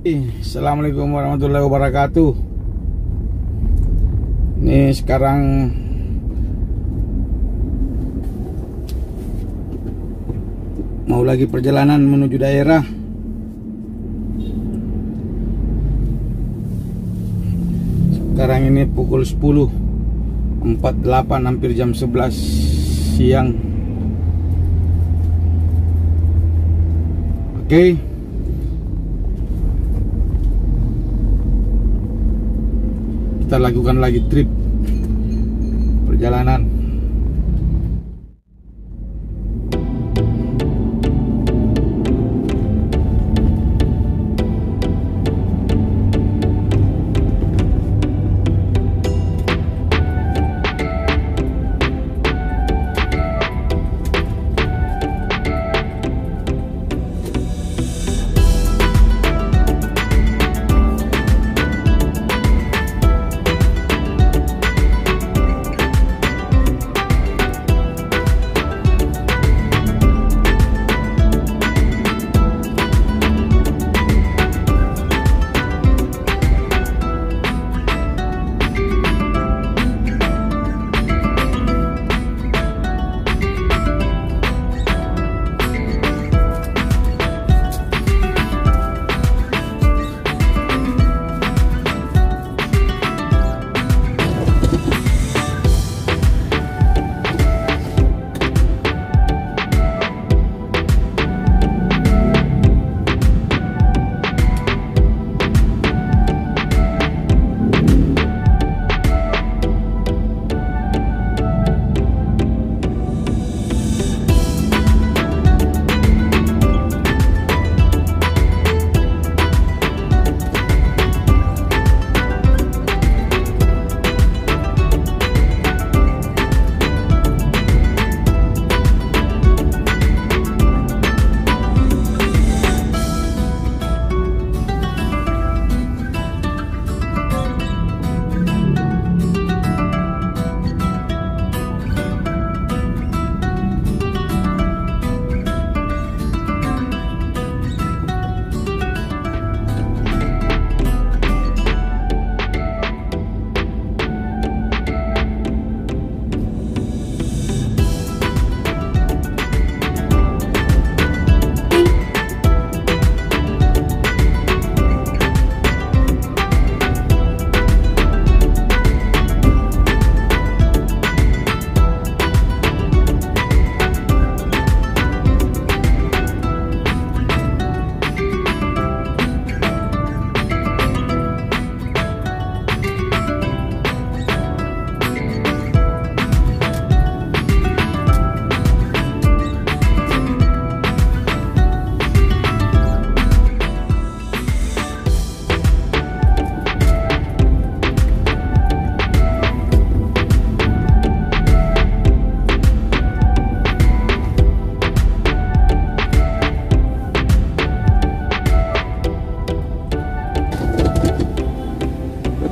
Assalamualaikum warahmatullahi wabarakatuh. Ini sekarang mau lagi perjalanan menuju daerah. Sekarang ini pukul 10.48, hampir jam 11 siang. Oke. Kita lakukan lagi trip perjalanan.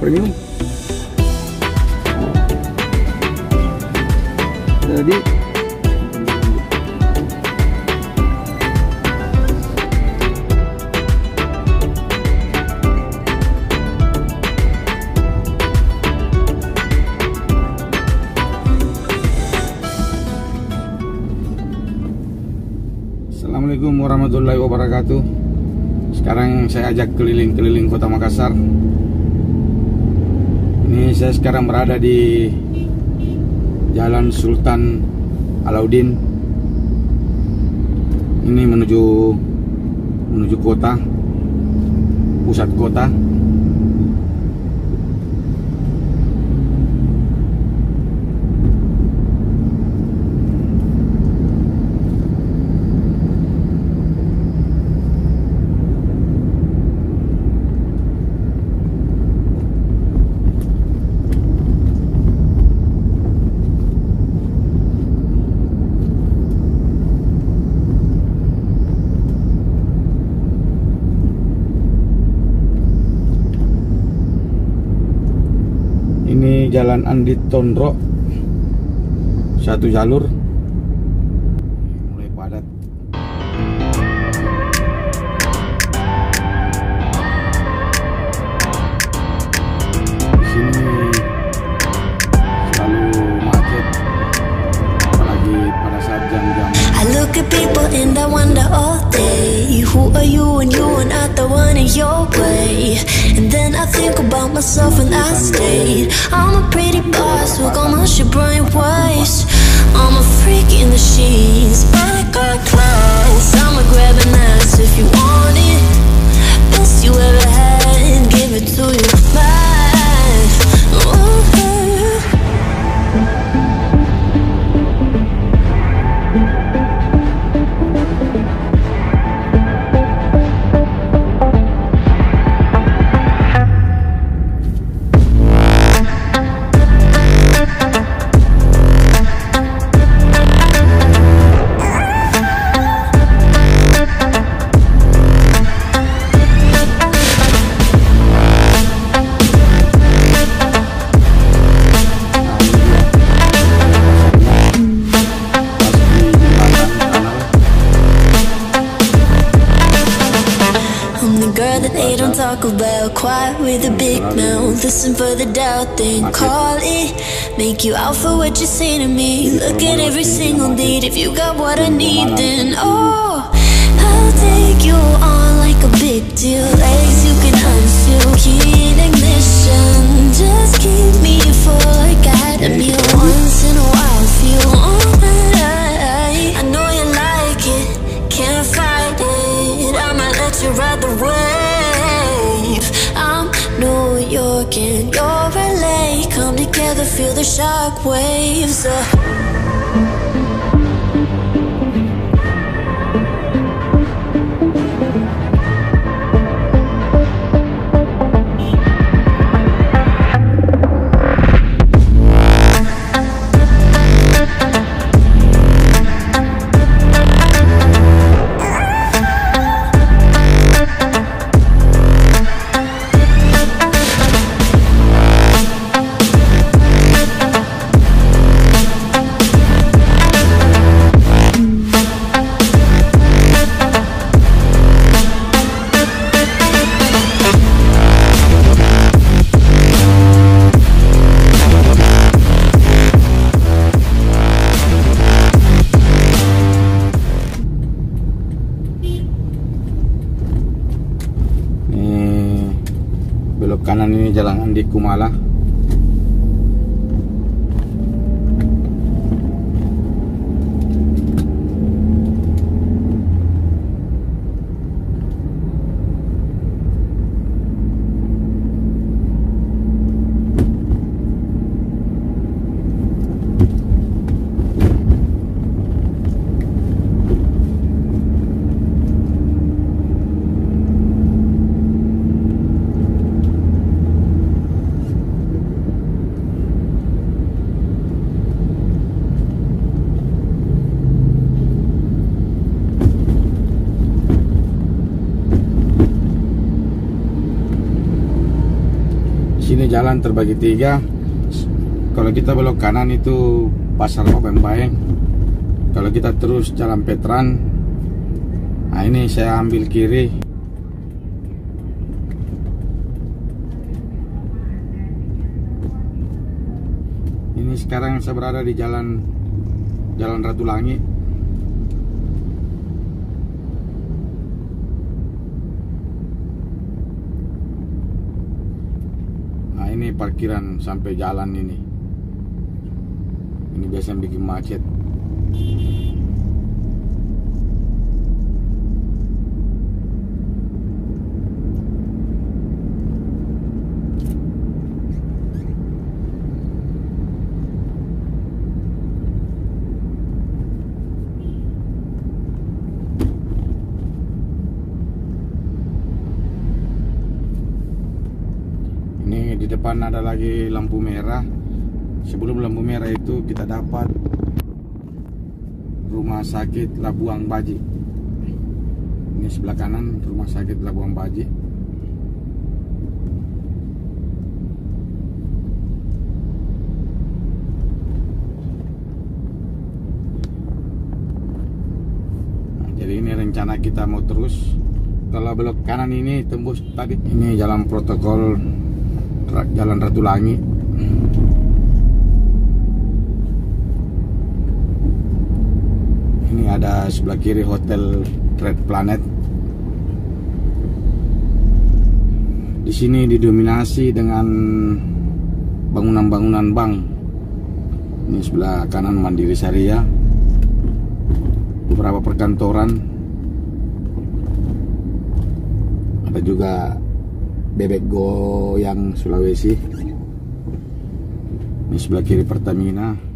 Premium. Jadi Assalamualaikum warahmatullahi wabarakatuh. Sekarang saya ajak keliling-keliling kota Makassar. Ini saya sekarang berada di Jalan Sultan Alauddin. Ini menuju kota, pusat kota. Ini Jalan Andi Tondro, satu jalur, mulai padat. running your way. And then I think about myself and I stayed. I'm a pretty boss, look on my shit brain waste. I'm a freak in the sheets, but I got class. I'ma grab an ass if you want it. Best you ever had, give it to you back. Ooh. Talk about quiet with a big mouth. Listen for the doubt, then call it. Make you out for what you say to me. Look at every single need. If you got what I need, then oh, I'll take you on like a big deal. Legs you can unfeel, key in ignition. Just keep me full like I had a meal. Once in a while, feel alright. I know you like it, can't fight it. I might let you ride the wave. I'm New York and you're LA. Come together, feel the shock waves. Belok kanan ini Jalan Andi Kumala. Sini jalan terbagi tiga. Kalau kita belok kanan itu Pasar Obeng-Baeng. Kalau kita terus Jalan Petran, nah ini saya ambil kiri. Ini sekarang saya berada di Jalan Ratulangi. Ini parkiran sampai jalan ini biasanya bikin macet. Di depan ada lagi lampu merah. Sebelum lampu merah itu kita dapat Rumah Sakit Labuang Baji. Ini sebelah kanan Rumah Sakit Labuang Baji. Nah, jadi ini rencana kita mau terus. Kalau belok kanan ini tembus tadi. Ini jalan protokol Jalan Ratulangi. Ini ada sebelah kiri Hotel Red Planet. Di sini didominasi dengan bangunan-bangunan bank. Ini sebelah kanan Mandiri Syariah, beberapa perkantoran, ada juga Bebek Goyang Sulawesi. Ini sebelah kiri Pertamina.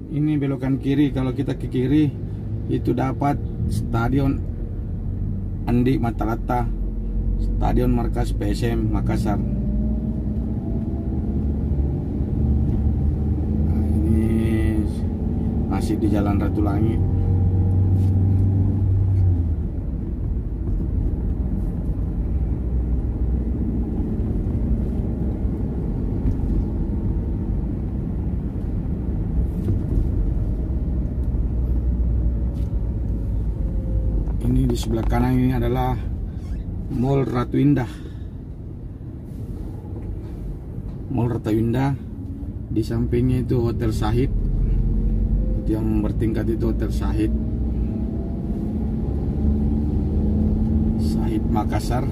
Ini belokan kiri, kalau kita ke kiri itu dapat Stadion Andi Matalata, Stadion Markas PSM Makassar. Nah, ini masih di Jalan Ratu Langit. Ini di sebelah kanan ini adalah Mall Ratu Indah. Mall Ratu Indah. Di sampingnya itu Hotel Syahid. Itu yang bertingkat itu Hotel Syahid. Syahid Makassar.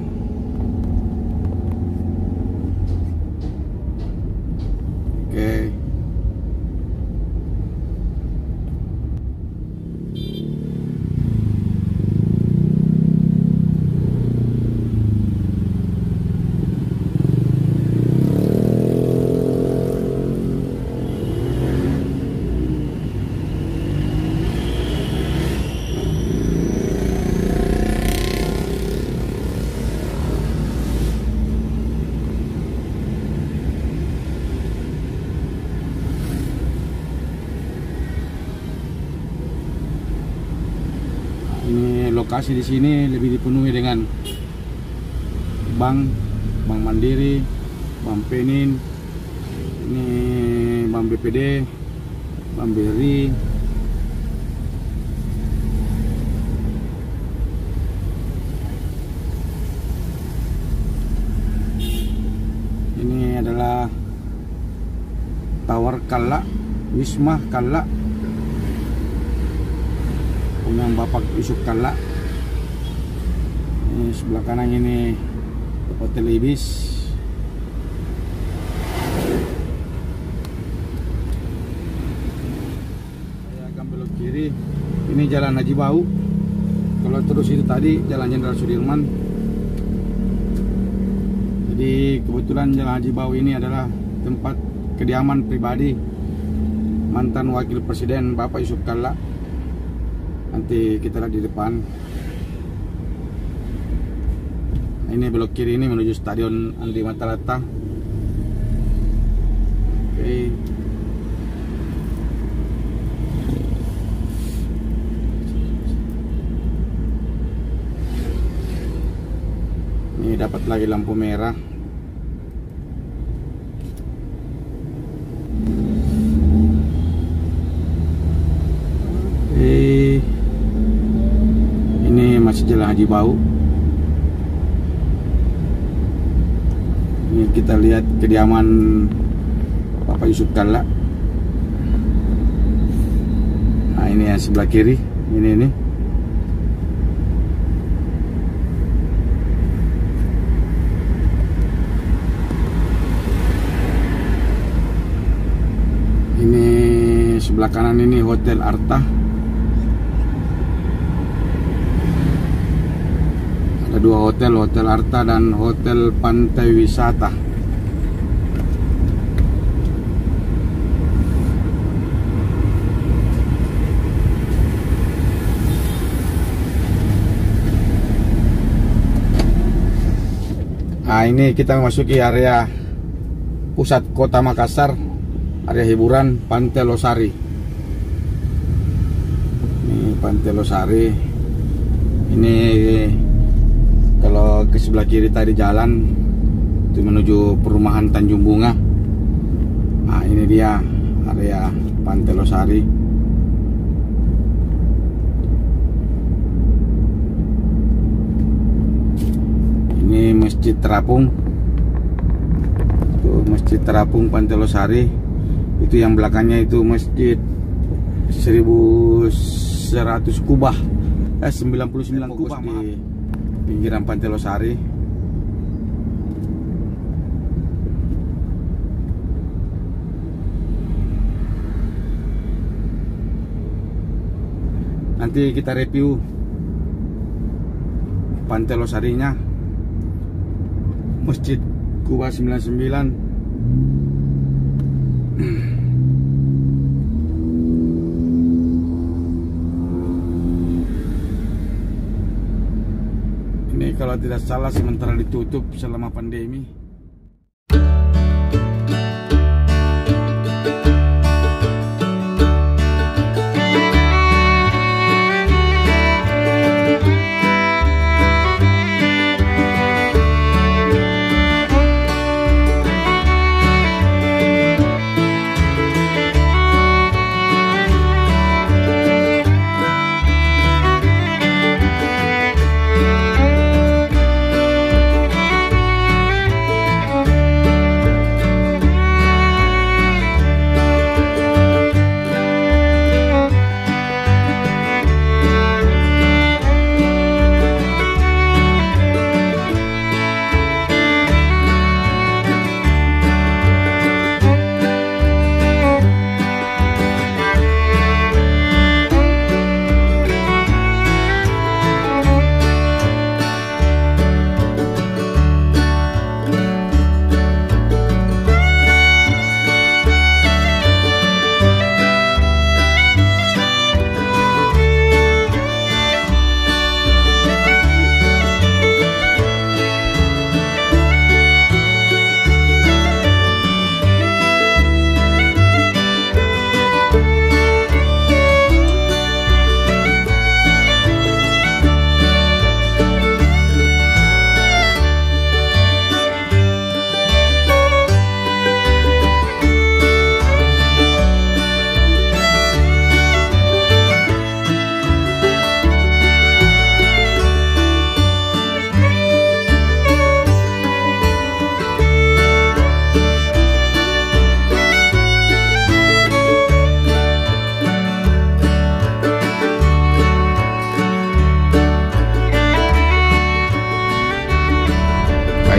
Oke. Ini lokasi di sini lebih dipenuhi dengan bank Mandiri, Bank Penin, ini Bank BPD, Bank BRI. Ini adalah Tower Kalla, Wisma Kalla, punya Bapak Yusuf Kalla. Ini sebelah kanan ini Hotel Ibis. Saya akan belok kiri. Ini Jalan Haji Bau. Kalau terus itu tadi Jalan Jenderal Sudirman. Jadi kebetulan Jalan Haji Bau ini adalah tempat kediaman pribadi mantan Wakil Presiden Bapak Yusuf Kalla. Nanti kita lihat di depan. Ini belok kiri ini menuju Stadion Andi Matalata. Oke. Ini dapat lagi lampu merah. Ini masih Jalan Haji Bau. Ini kita lihat kediaman Bapak Yusuf Kalla. Nah ini yang sebelah kiri. Ini. sebelah kanan ini Hotel Arta. Ada dua hotel, Hotel Arta dan Hotel Pantai Wisata. Nah, ini kita memasuki area pusat kota Makassar, area hiburan Pantai Losari. Ini Pantai Losari. Ini kalau ke sebelah kiri tadi jalan itu menuju perumahan Tanjung Bunga. Nah, ini dia area Pantai Losari. Ini Masjid Terapung. Itu Masjid Terapung Pantai Losari. Itu yang belakangnya itu Masjid 1100 kubah. 99 kubah di pinggiran Pantai Losari. Nanti kita review Pantai Losarinya. Masjid Kubah 99. Ini kalau tidak salah sementara ditutup selama pandemi.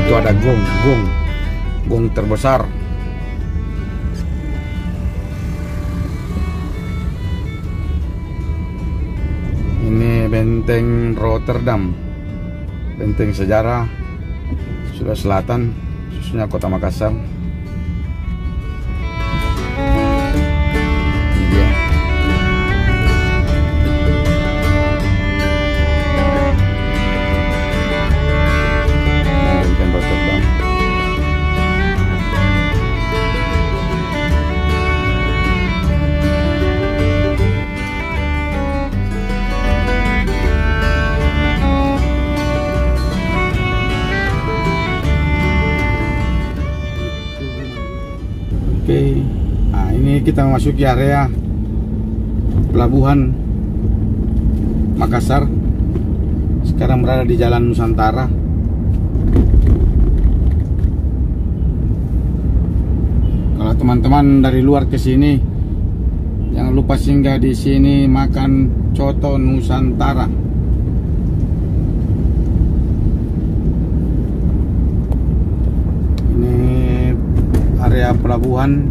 Itu ada gong terbesar. Ini benteng Rotterdam, benteng sejarah Sulawesi Selatan, khususnya Kota Makassar. Oke, nah ini kita memasuki area pelabuhan Makassar. Sekarang berada di Jalan Nusantara. Kalau teman-teman dari luar ke sini, jangan lupa singgah di sini makan coto Nusantara. Area pelabuhan,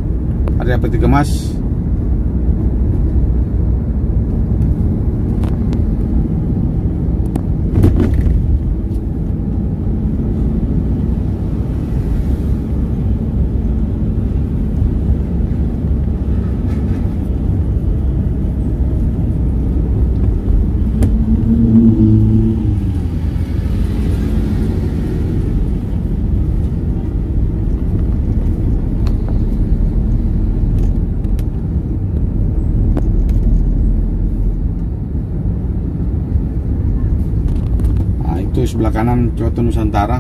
area peti kemas. sebelah kanan Kyoto Nusantara.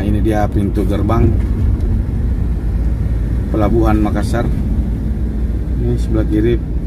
Ini dia pintu gerbang Pelabuhan Makassar. Ini sebelah kiri.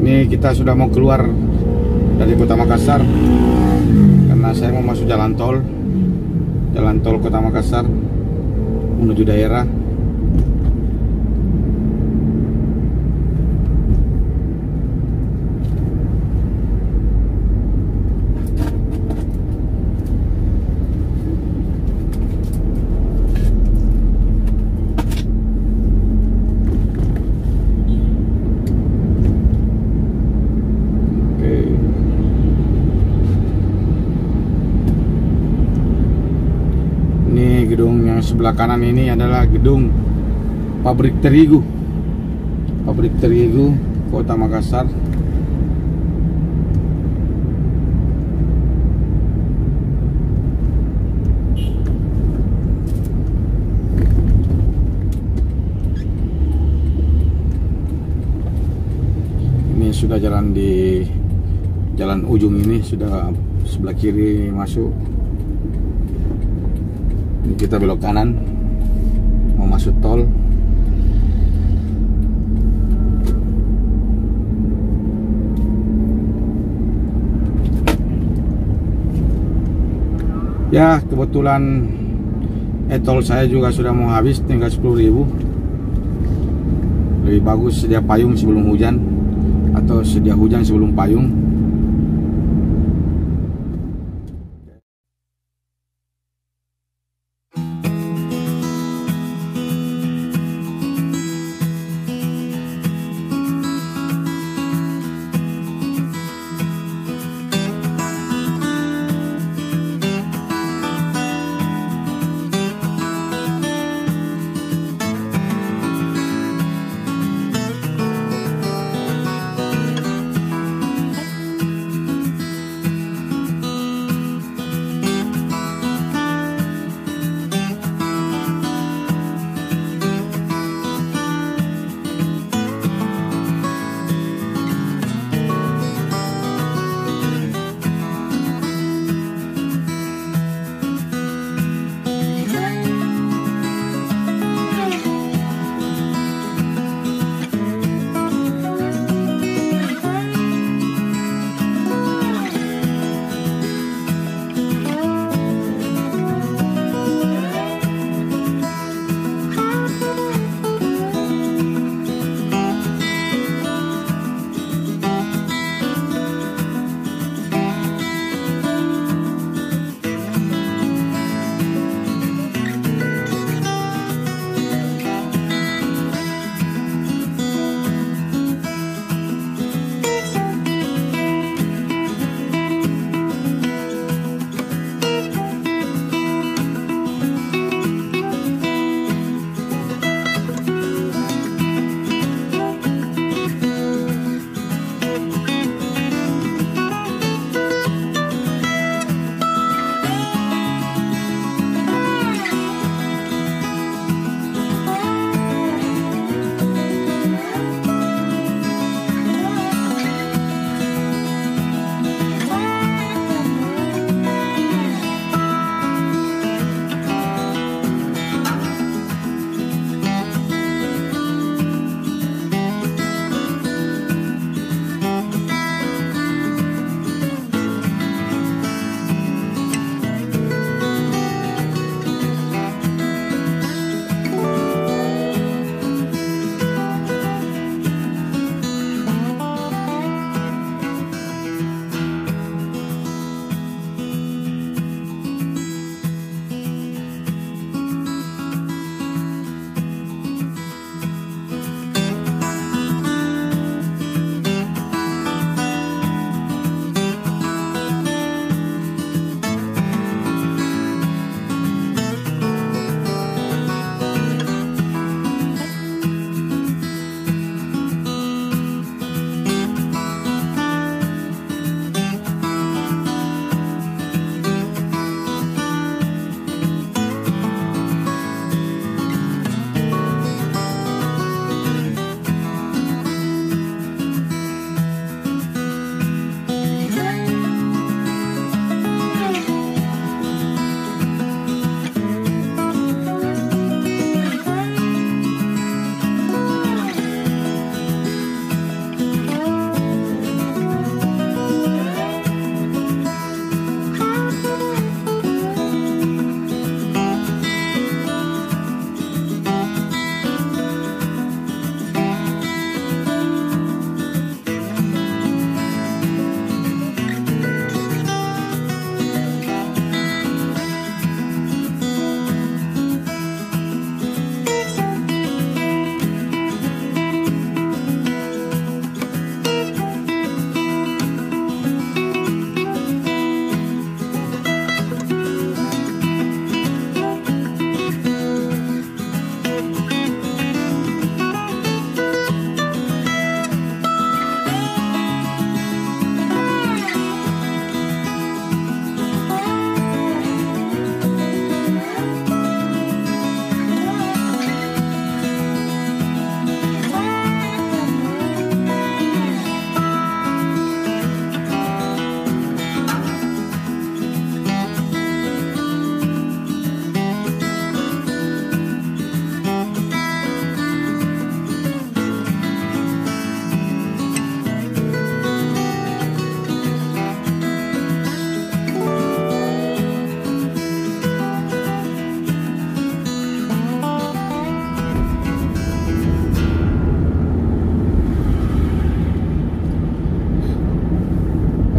Ini kita sudah mau keluar dari kota Makassar karena saya mau masuk jalan tol kota Makassar menuju daerah. Gedung yang sebelah kanan ini adalah gedung pabrik terigu Kota Makassar. Ini sudah jalan di jalan ujung ini, sudah sebelah kiri masuk. Kita belok kanan mau masuk tol. Ya kebetulan tol saya juga sudah mau habis, tinggal 10.000. Lebih bagus sedia payung sebelum hujan atau sedia hujan sebelum payung.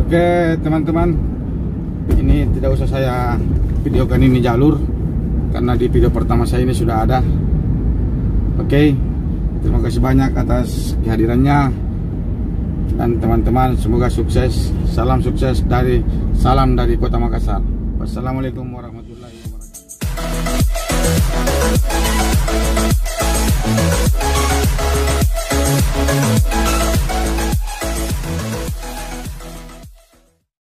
Oke teman-teman, ini tidak usah saya videokan ini jalur karena di video pertama saya ini sudah ada. Oke, terima kasih banyak atas kehadirannya. Dan teman-teman semoga sukses. Salam sukses dari Kota Makassar. Wassalamualaikum warahmatullahi wabarakatuh.